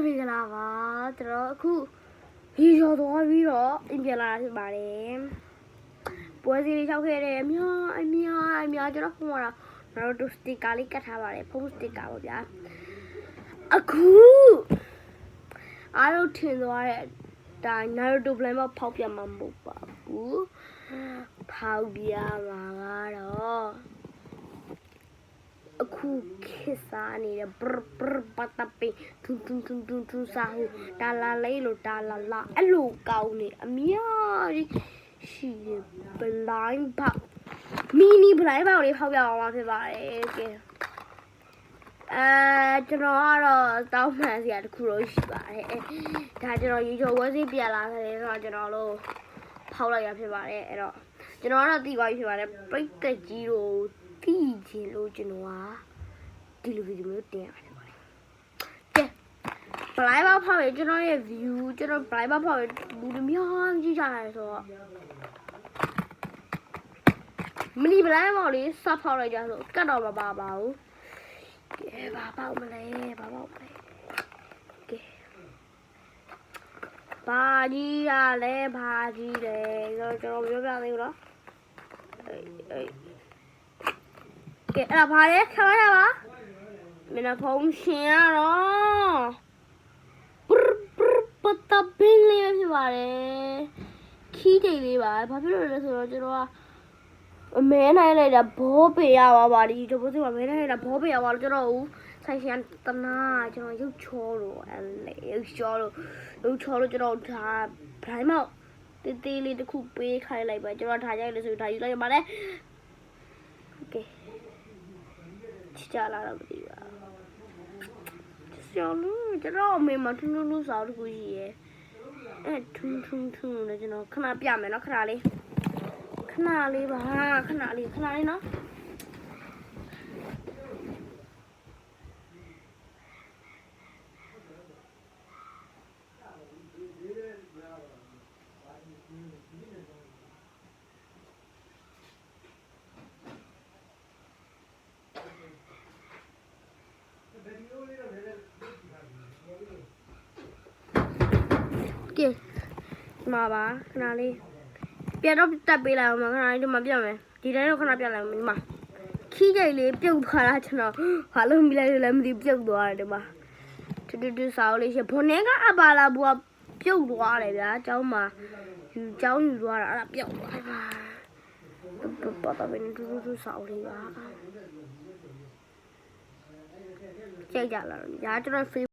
မင်္ဂလာပါကျွန်တော်အခုရေချော်သွားပြီးတော့အင်ပြန်လာဖြစ်ပါတယ်ပွဲစီလေးလျှောက်ခဲ့တယ်အများကျွန်တော်ဖုန်းမှာတော့တို့စတစ်ကာလေးကတ်ထားပါတယ်ဖုန်းစတစ်ကာပေါ့ဗျာအခုအားလုံးထင်သွားတဲ့အတိုင်းနာရူတိုပလန်မှာဖောက်ပြမှာမဟုတ်ပါဘူးဖောက်ပြမှာကတော့အခုခေတ်စားနေတဲ့ပတ်တပင်းထူစာဟူတာလာလေးလို့တာလာလာအဲ့လိုကောင်းနေအများကြီးရှိတယ်ဘလိုင်းပေါက်မီနီဘလိုင်းပေါက်လေးဖောက်ပြအောင်ပါဖြစ်ပါတယ်ကဲကျွန်တော်ကတော့တောင်းမှန်စရာတခုတော့ရှိပါတယ်ဒါကျွန်တော်ရေချိုဝဲစီပြလာတယ်ဆိုတော့ကျွန်တော်လို့ဖောက်လိုက်ရဖြစ်ပါတယ်အဲ့တော့ကျွန်တော်ကတော့တီးသွားပြီဖြစ်ပါတယ်ပြိတ်တက်ကြီးတို့တီးချင်လို့ကျွန်တော်ကဒီလိုဗီဒီယိုမျိုးတင်ရပါတယ်ကဲဘလိုင်းပေါက်ဖောက်ရကျွန်တော်ရဲ့ view ကျွန်တော်ဘလိုင်းပေါက်ဖောက်ရလူတွေများကြည့်ကြရတယ်ဆိုတော့မနီဘလိုင်းပေါက်လေးစဖောက်လိုက်ကြဆိုကတ်တော့မပါပါဘူးကဲဘာပေါက်မလဲကဲဘာကြီးရလဲဘာကြီးလဲကျွန်တော်ပြောပြသေးဘူးနော်ကဲအဲ့ဒါဘာလဲခေါ်ရပါမင်းဖုန်းရှင်ရတော့ပတ်တပင်းလေးဖြစ်ပါတယ်ခီးတိတ်လေးပါဘာဖြစ်လို့လဲဆိုတော့ကျွန်တော်ကအမဲနိုင်လိုက်တာဘောပေရပါဒီတို့ဘုရားမဲနိုင်လိုက်တာဘောပေရပါလို့ကျွန်တော်ဆိုင်ရှင်တနာကျွန်တော်ရုပ်ချောလို့ရုပ်ချောလို့ကျွန်တော်ဒါဘိုင်းမောက်တေးလေးတစ်ခုပေးခိုင်းလိုက်ပါကျွန်တော်ထားရိုက်လို့ဆိုထားယူလိုက်ရပါလေโอเคချလာတော့မသိပါကျော်လို့ကျွန်တော်အမေမထူးထူးစားတခုရှိရဲထူးလည်းကျွန်တော်ခဏပြမယ်နော်ခဏလေးပါခဏလေးနော်ကဲမှာပါခဏလေးပြန်တော့တက်ပေးလိုက်အောင်ခဏလေးဒီမှာပြမယ်ဒီတိုင်းတော့ခဏပြလိုက်အောင်ဒီမှာခီးကြိတ်လေးပြုတ်သွားတာကျွန်တော်ဘာလို့မိလိုက်လဲမသိပြုတ်သွားတယ်ဒီမှာတူစာလေးရှိဘွန်နေကအပါလာဘူကပြုတ်သွားတယ်ဗျာကျောင်းမှာယူသွားတာအဲ့ဒါပြုတ်သွားပါပတ်တော့ဘယ်နဲ့တူစာလေးပါကြိတ်ကြလာတော့ညာကျွန်တော်